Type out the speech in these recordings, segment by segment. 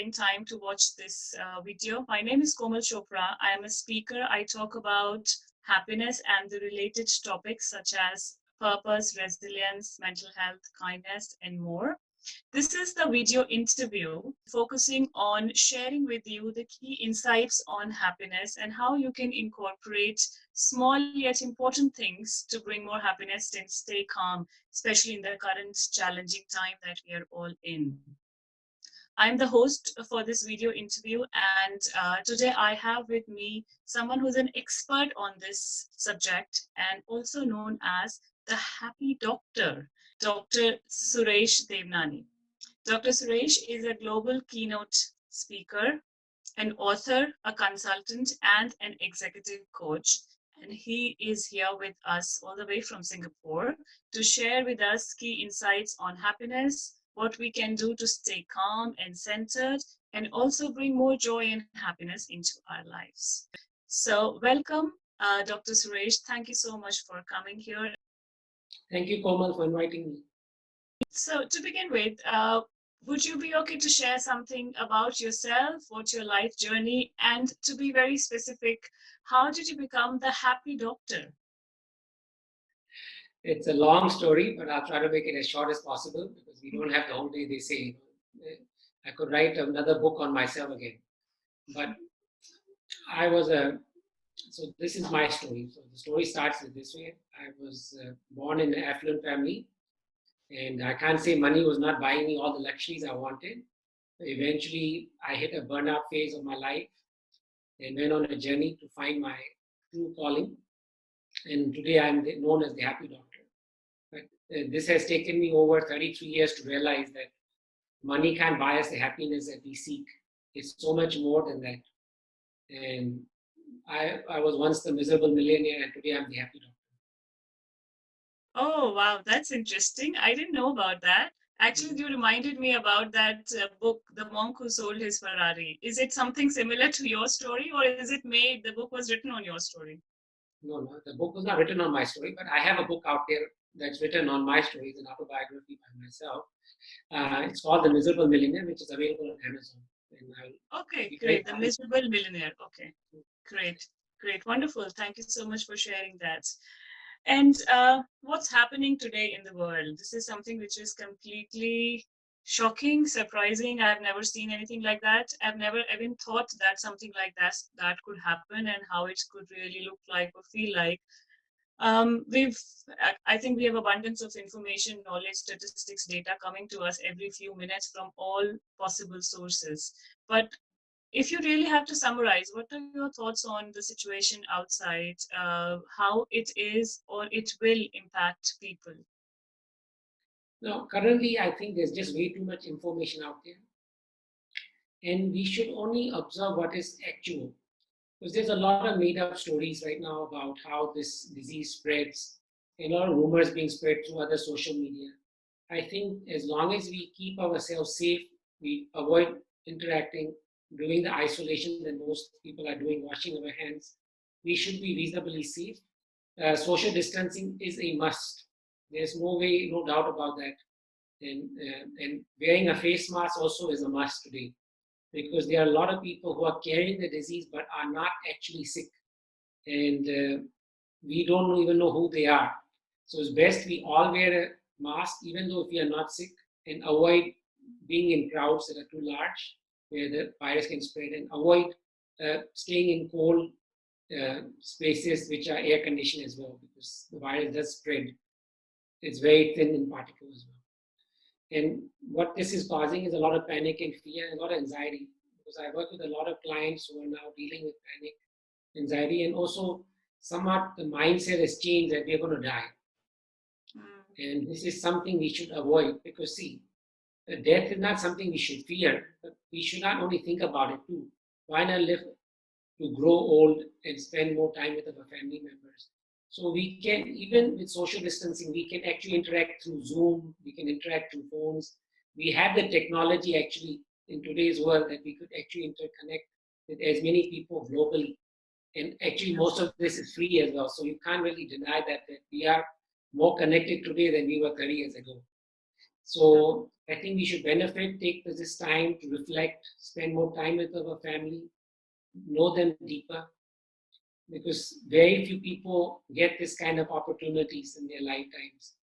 taken time to watch this video. My name is Komal Chopra. I am a speaker. I talk about happiness and the related topics such as purpose, resilience, mental health, kindness, and more. This is the video interview focusing on sharing with you the key insights on happiness and how you can incorporate small yet important things to bring more happiness and stay calm, especially in the current challenging time that we are all in. I'm the host for this video interview, and today I have with me someone who's an expert on this subject and also known as the Happy Doctor, Dr. Suresh Devnani. Dr. Suresh is a global keynote speaker, an author, a consultant, and an executive coach. And he is here with us all the way from Singapore to share with us key insights on happiness, what we can do to stay calm and centered, and also bring more joy and happiness into our lives. So, welcome, Dr. Suresh. Thank you so much for coming here. Thank you, Komal, for inviting me. So, to begin with, would you be okay to share something about yourself, what's your life journey, and to be very specific, how did you become the happy doctor? It's a long story, but I'll try to make it as short as possible because we don't have the whole day. They say I could write another book on myself again, but I was a. So this is my story. So the story starts with this way. I was born in an affluent family, and I can't say money was not buying me all the luxuries I wanted. Eventually, I hit a burnout phase of my life and went on a journey to find my true calling. And today I'm known as the Happy Doctor. But this has taken me over 33 years to realize that money can't buy us the happiness that we seek. It's so much more than that. And I was once the miserable millionaire, and today I'm the happy doctor. Oh, wow, that's interesting. I didn't know about that. Actually, you reminded me about that book, The Monk Who Sold His Ferrari. Is it something similar to your story, or is it made, the book was written on your story? No, the book was not written on my story, but I have a book out there that's written on my story. It's an autobiography by myself. It's called The Miserable Millionaire, which is available on Amazon. Okay, great. The Miserable Millionaire. Okay, great, great, wonderful. Thank you so much for sharing that. And what's happening today in the world? This is something which is completely shocking, surprising. I've never seen anything like that. I've never even thought that something like that could happen and how it could really look like or feel like. I think we have abundance of information, knowledge, statistics, data coming to us every few minutes from all possible sources. But if you really have to summarize, what are your thoughts on the situation outside, how it is or it will impact people? Now, currently, I think there's just way too much information out there, and we should only observe what is actual. Because there's a lot of made up stories right now about how this disease spreads, and a lot of rumors being spread through other social media. I think as long as we keep ourselves safe, we avoid interacting, doing the isolation that most people are doing, washing our hands, we should be reasonably safe. Social distancing is a must. There's no way, no doubt about that. And wearing a face mask also is a must today because there are a lot of people who are carrying the disease but are not actually sick. And we don't even know who they are. So it's best we all wear a mask, even though if we are not sick, and avoid being in crowds that are too large where the virus can spread, and avoid staying in cold spaces which are air conditioned as well because the virus does spread. It's very thin in particles as well. And what this is causing is a lot of panic and fear and a lot of anxiety. Because I work with a lot of clients who are now dealing with panic, anxiety, and also somewhat the mindset has changed that we're going to die. And this is something we should avoid because, see, death is not something we should fear, but we should not only think about it too. Why not live to grow old and spend more time with our family members? So we can, even with social distancing, we can actually interact through Zoom, we can interact through phones. We have the technology actually in today's world that we could actually interconnect with as many people globally. And actually, most of this is free as well. So you can't really deny that we are more connected today than we were 30 years ago. So I think we should benefit, take this time to reflect, spend more time with our family, know them deeper, because very few people get this kind of opportunities in their lifetimes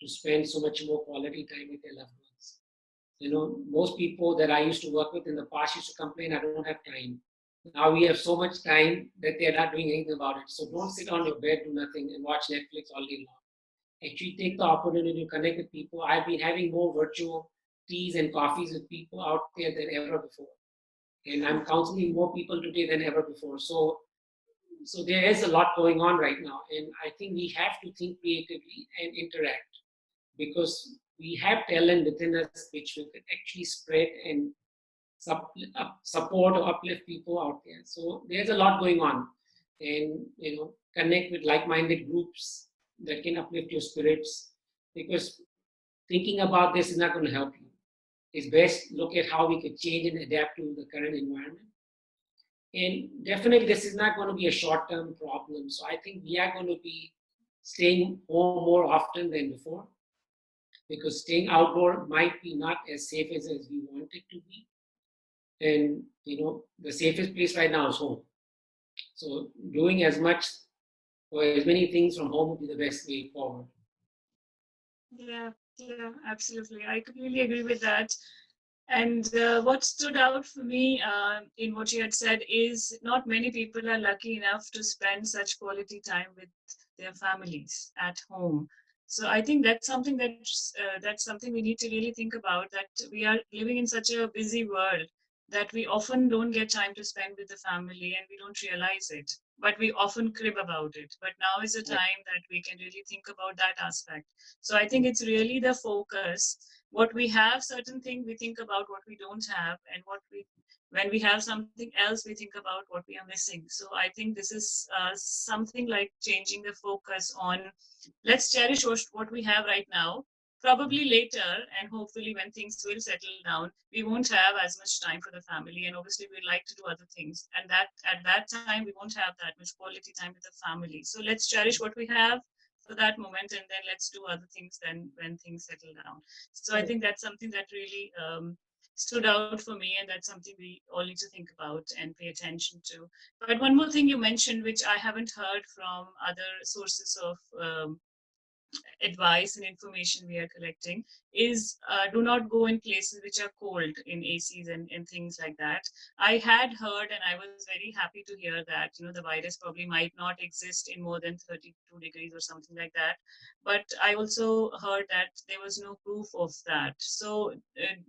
to spend so much more quality time with their loved ones. Most people that I used to work with in the past used to complain, I don't have time. Now we have so much time that they're not doing anything about it. So don't sit on your bed, do nothing, and watch Netflix all day long. Actually, take the opportunity to connect with people. I've been having more virtual teas and coffees with people out there than ever before. And I'm counseling more people today than ever before. So there is a lot going on right now, and I think we have to think creatively and interact, because we have talent within us which we can actually spread and support or uplift people out there. So there's a lot going on, and connect with like-minded groups that can uplift your spirits, because thinking about this is not going to help you. It's best look at how we could change and adapt to the current environment. And definitely, this is not going to be a short term problem. So I think we are going to be staying home more often than before, because staying outdoor might be not as safe as we want it to be. And, the safest place right now is home. So doing as much or as many things from home would be the best way forward. Yeah, absolutely. I completely agree with that. And what stood out for me in what you had said is not many people are lucky enough to spend such quality time with their families at home. So I think that's something we need to really think about. That we are living in such a busy world that we often don't get time to spend with the family, and we don't realize it. But we often crib about it. But now is the Right. time that we can really think about that aspect. So I think it's really the focus. What we have, certain thing we think about what we don't have, and what we when we have something else we think about what we are missing. So I think this is something like changing the focus on, let's cherish what we have right now. Probably later, and hopefully when things will settle down, we won't have as much time for the family, and obviously we'd like to do other things, and that at that time we won't have that much quality time with the family. So let's cherish what we have for that moment, and then let's do other things then when things settle down. So I Right. think that's something that really stood out for me, and that's something we all need to think about and pay attention to. But one more thing you mentioned, which I haven't heard from other sources of advice and information we are collecting, is do not go in places which are cold in ACs and things like that. I had heard, and I was very happy to hear that the virus probably might not exist in more than 32 degrees or something like that. But I also heard that there was no proof of that. So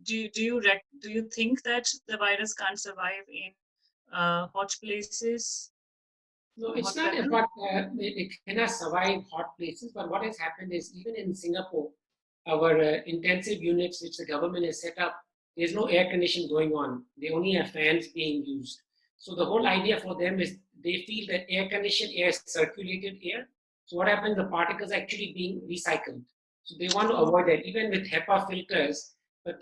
do you think that the virus can't survive in hot places, No, hot it's not weather? about it cannot survive hot places, but what has happened is even in Singapore, our intensive units which the government has set up, there's no air conditioning going on. They only have fans being used. So the whole idea for them is they feel that air conditioned air is circulated air. So what happens? The particles are actually being recycled. So they want to Oh, avoid that, even with HEPA filters. But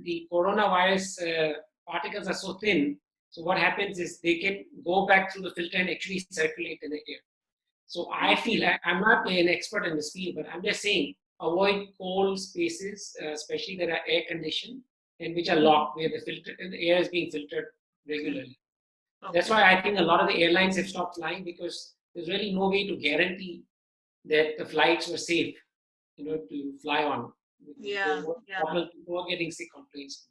the coronavirus particles are so thin, so what happens is they can go back through the filter and actually circulate in the air. So I okay. feel I'm not an expert in this field, but I'm just saying avoid cold spaces, especially that are air conditioned and which are Mhm. locked, where the air is being filtered Okay. regularly. That's Okay. why I think a lot of the airlines have stopped flying, because there's really no way to guarantee that the flights were safe, to fly on. Because there Yeah, were yeah, people were getting sick on planes.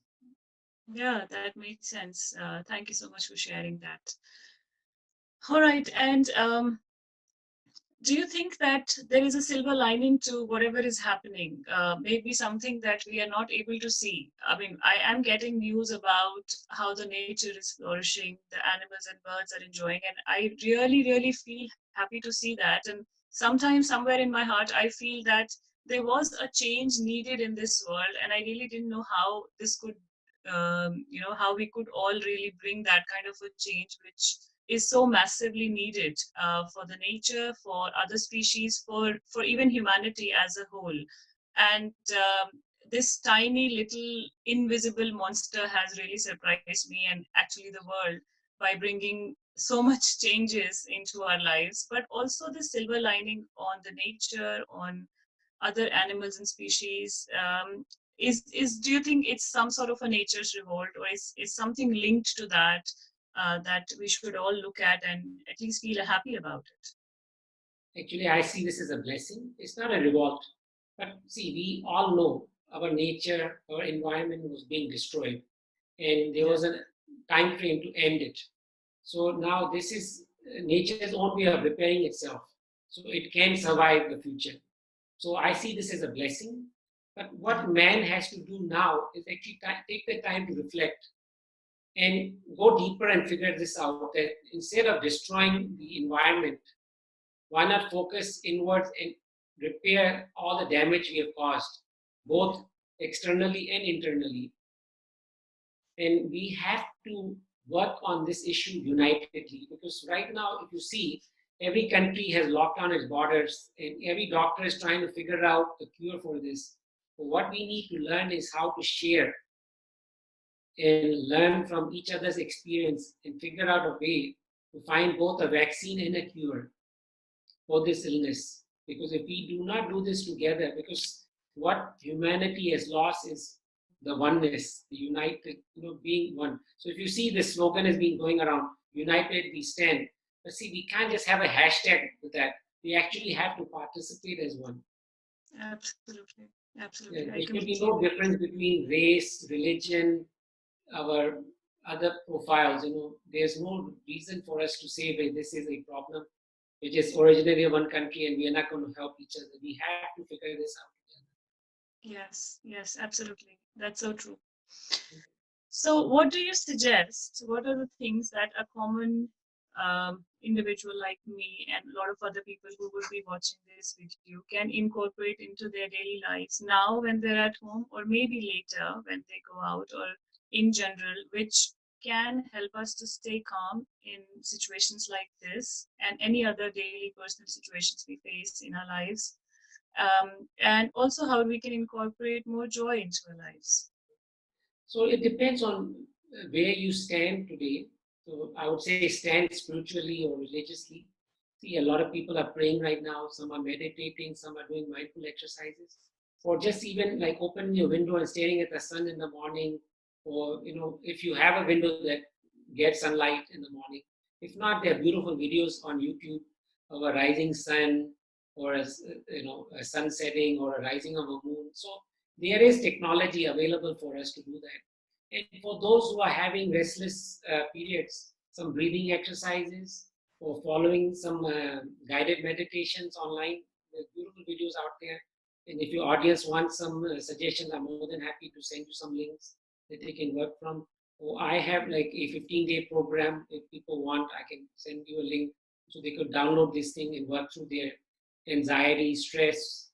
yeah, that makes sense. Thank you so much for sharing that. All right, and do you think that there is a silver lining to whatever is happening? Maybe something that we are not able to see. I mean, I am getting news about how the nature is flourishing, the animals and birds are enjoying, and I really, really feel happy to see that. And sometimes, somewhere in my heart, I feel that there was a change needed in this world, and I really didn't know how this could, how we could all really bring that kind of a change, which is so massively needed for the nature, for other species, for even humanity as a whole. And this tiny little invisible monster has really surprised me and actually the world by bringing so much changes into our lives, but also the silver lining on the nature, on other animals and species. is do you think it's some sort of a nature's revolt, or is something linked to that, that we should all look at and at least feel happy about it? Actually, I see this as a blessing. It's not a revolt. But see, we all know our nature, our environment was being destroyed, and there Yeah. was a time frame to end it. So now this is nature's own way of repairing itself, so it can survive the future. So I see this as a blessing. But Yeah. what man has to do now is actually take the time to reflect and go deeper and figure this out. That instead of destroying the environment, why not focus inwards and repair all the damage we have caused, both externally and internally? And we have to work on this issue unitedly, because right now, if you see, every country has locked down its borders and every doctor is trying to figure out the cure for this. But what we need to learn is how to share and learn from each other's experience and figure out a way to find both a vaccine and a cure for this illness. Because if we do not do this together, because what humanity has lost is the oneness, the united, being one. So if you see this slogan has been going around, united we stand. But see, we can't just have a hashtag with that. We actually have to participate as one. Absolutely. Absolutely. I There should completely be agree no with you. difference between race, religion, our other profiles. There's no reason for us to say that this is a problem which is originally of one country and we are not going to help each other. We have to figure this out Yes, yes, absolutely. That's so true. So, what do you suggest? What are the things that a common individual like me and a lot of other people who would be watching this video can incorporate into their daily lives now when they're at home, or maybe later when they go out, or in general, which can help us to stay calm in situations like this and any other daily personal situations we face in our lives, and also how we can incorporate more joy into our lives. So it depends on where you stand today. So I would say stand spiritually or religiously. See, a lot of people are praying right now. Some are meditating. Some are doing mindful exercises, or just even like opening your window and staring at the sun in the morning. Or if you have a window that gets sunlight in the morning. If not, there are beautiful videos on YouTube of a rising sun, or a sun setting, or a rising of a moon. So there is technology available for us to do that. And for those who are having restless periods, some breathing exercises or following some guided meditations online. There's beautiful videos out there. And if your audience wants some suggestions, I'm more than happy to send you some links that they can work from. Or I have like a 15-day program. If people want, I can send you a link so they could download this thing and work through their anxiety, stress,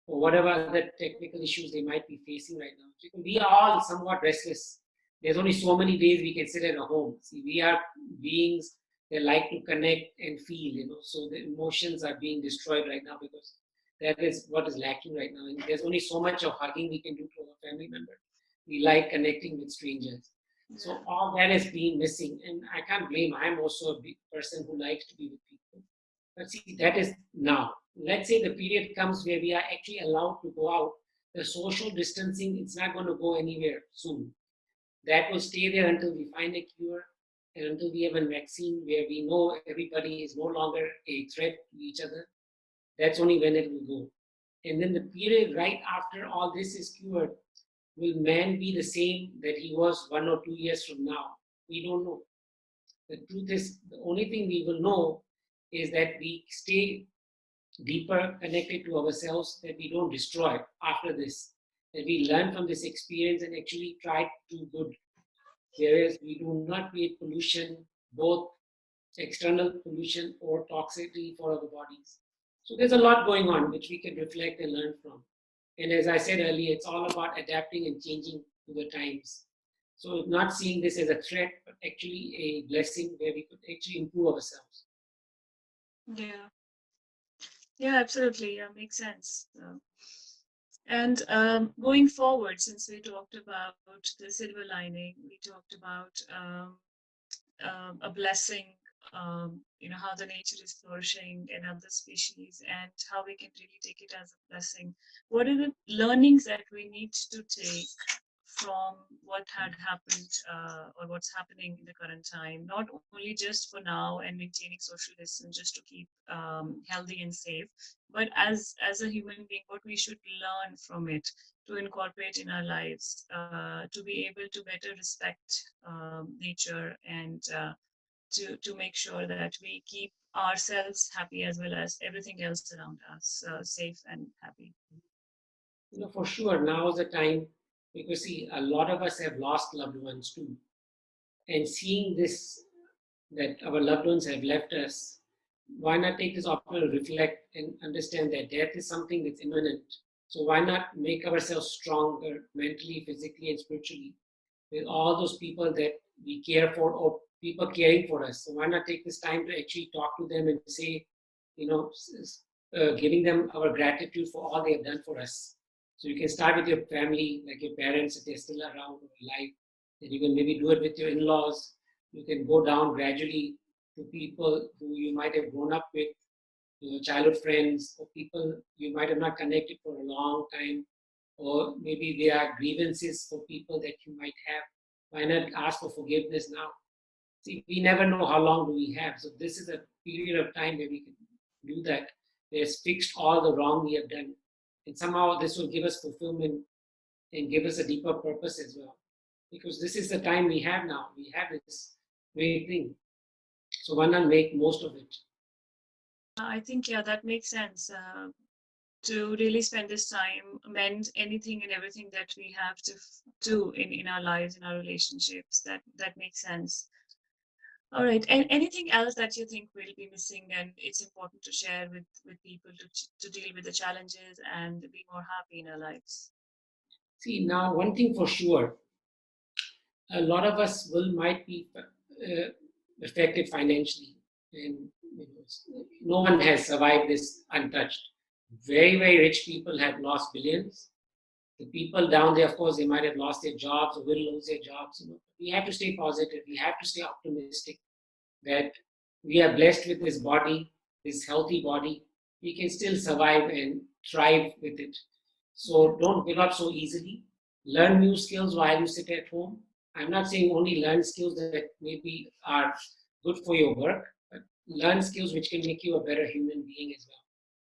or whatever other technical issues they might be facing right now. So we are all somewhat restless. There's only so many days we can sit at a home. See, we are beings that like to connect and feel, so the emotions are being destroyed right now because that is what is lacking right now. And there's only so much of hugging we can do to our family member. We like connecting with strangers. Yeah. So all that is being missing. And I can't blame, I'm also a big person who likes to be with people. But see, that is now. Let's say the period comes where we are actually allowed to go out. The social distancing, it's not going to go anywhere soon. That will stay there until we find a cure and until we have a vaccine where we know everybody is no longer a threat to each other. That's only when it will go. And then the period right after all this is cured, will man be the same that he was 1 or 2 years from now? We don't know. The truth is, the only thing we will know is that we stay deeper connected to ourselves, that we don't destroy after this, that we learn from this experience and actually try to do good. Whereas we do not create pollution, both external pollution or toxicity for our bodies. So there's a lot going on which we can reflect and learn from. And as I said earlier, it's all about adapting and changing to the times. So not seeing this as a threat, but actually a blessing where we could actually improve ourselves. Yeah. Yeah, absolutely. Yeah, makes sense. And going forward, since we talked about the silver lining, we talked about a blessing. how the nature is flourishing in other species and how we can really take it as a blessing. What are the learnings that we need to take from what had happened or what's happening in the current time, not only just for now and maintaining social distance just to keep healthy and safe, but as a human being, what we should learn from it to incorporate in our lives, to be able to better respect nature and to make sure that we keep ourselves happy as well as everything else around us safe and happy. For sure, now is the time because see, a lot of us have lost loved ones too, and seeing this that our loved ones have left us, why not take this opportunity to reflect and understand that death is something that's imminent? So why not make ourselves stronger mentally, physically, and spiritually with all those people that we care for or people caring for us? So why not take this time to actually talk to them and say, giving them our gratitude for all they have done for us. So you can start with your family, like your parents if they're still around or alive. Then you can maybe do it with your in-laws. You can go down gradually to people who you might have grown up with, childhood friends, or people you might have not connected for a long time, or maybe there are grievances for people that you might have. Why not ask for forgiveness now? See, we never know how long do we have. So this is a period of time where we can do that. There's fixed all the wrong we have done. And somehow this will give us fulfillment and give us a deeper purpose as well. Because this is the time we have now. We have this great thing. So why not make most of it? I think, yeah, that makes sense. To really spend this time, mend anything and everything that we have to do in our lives, in our relationships. That makes sense. All right. And anything else that you think we'll be missing and it's important to share with people to deal with the challenges and be more happy in our lives? See, now one thing for sure, a lot of us will might be affected financially, and no one has survived this untouched. Very, very rich people have lost billions. The people down there, of course, they might have lost their jobs or will lose their jobs. We have to stay positive. We have to stay optimistic that we are blessed with this body, this healthy body. We can still survive and thrive with it. Yeah. So don't give up so easily. Learn new skills while you sit at home. I'm not saying only learn skills that maybe are good for your work, but learn skills which can make you a better human being as well.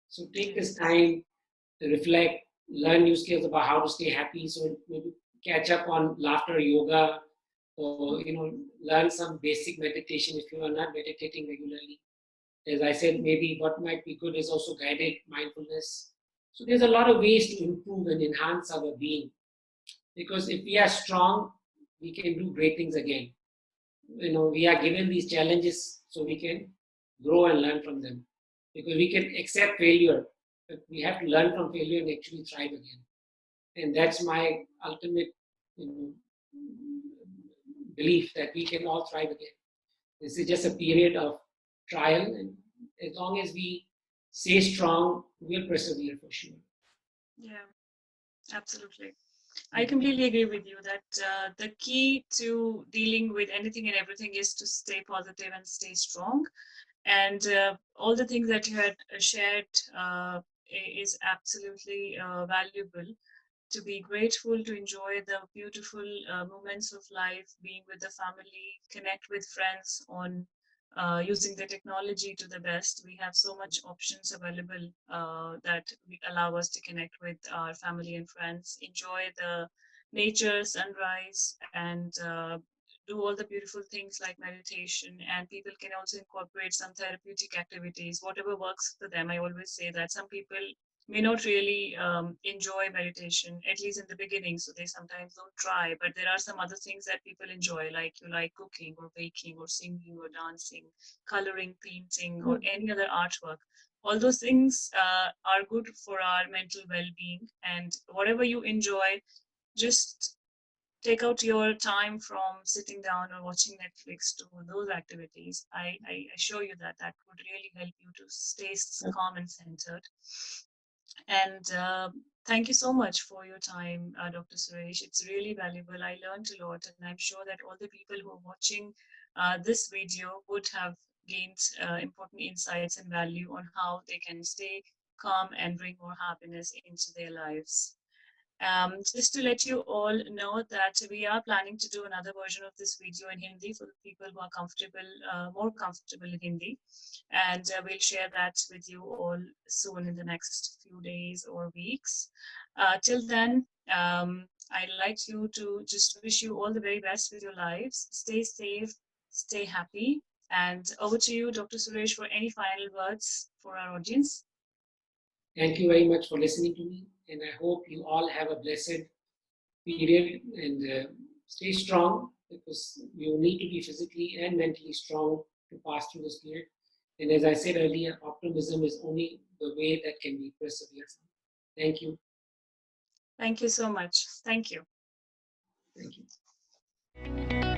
So take this Yes. time to reflect, learn new skills about how to stay happy. So maybe catch up on laughter yoga, or learn some basic meditation if you are not meditating regularly. As I said, maybe what might be good is also guided mindfulness. So there's a lot of ways to improve and enhance our being, because if we are strong, we can do great things again. We are given these challenges so we can grow and learn from them, because we can accept failure, but we have to learn from failure and actually thrive again. And that's my ultimate you know, belief that we can all thrive again. This is just a period of trial, and as long as we stay strong, we'll persevere for sure. Yeah, absolutely. I completely agree with you that the key to dealing with anything and everything is to stay positive and stay strong. And all the things that you had shared is absolutely valuable. To be grateful, to enjoy the beautiful moments of life, being with the family, connect with friends on using the technology to the best. We have so much options available that we allow us to connect with our family and friends, enjoy the nature, sunrise, and do all the beautiful things like meditation. And people can also incorporate some therapeutic activities, whatever works for them. I always say that some people may not really enjoy meditation, at least in the beginning, so they sometimes don't try. But there are some other things that people enjoy, like you like cooking or baking or singing or dancing, coloring, painting, or any other artwork. All those things are good for our mental well-being, and whatever you enjoy, just take out your time from sitting down or watching Netflix to those activities. I assure you that that would really help you to stay calm and centered. And thank you so much for your time, Dr. Suresh. It's really valuable. I learned a lot, and I'm sure that all the people who are watching this video would have gained important insights and value on how they can stay calm and bring more happiness into their lives. Just to let you all know that we are planning to do another version of this video in Hindi for the people who are comfortable, more comfortable in Hindi, and we'll share that with you all soon in the next few days or weeks. Till then, I'd like you to just wish you all the very best with your lives. Stay safe, stay happy, and over to you, Dr. Suresh, for any final words for our audience. Thank you very much for listening to me, and I hope you all have a blessed period and stay strong because you need to be physically and mentally strong to pass through this period. And as I said earlier, optimism is only the way that can be persevered. Thank you. Thank you so much. Thank you. Thank you.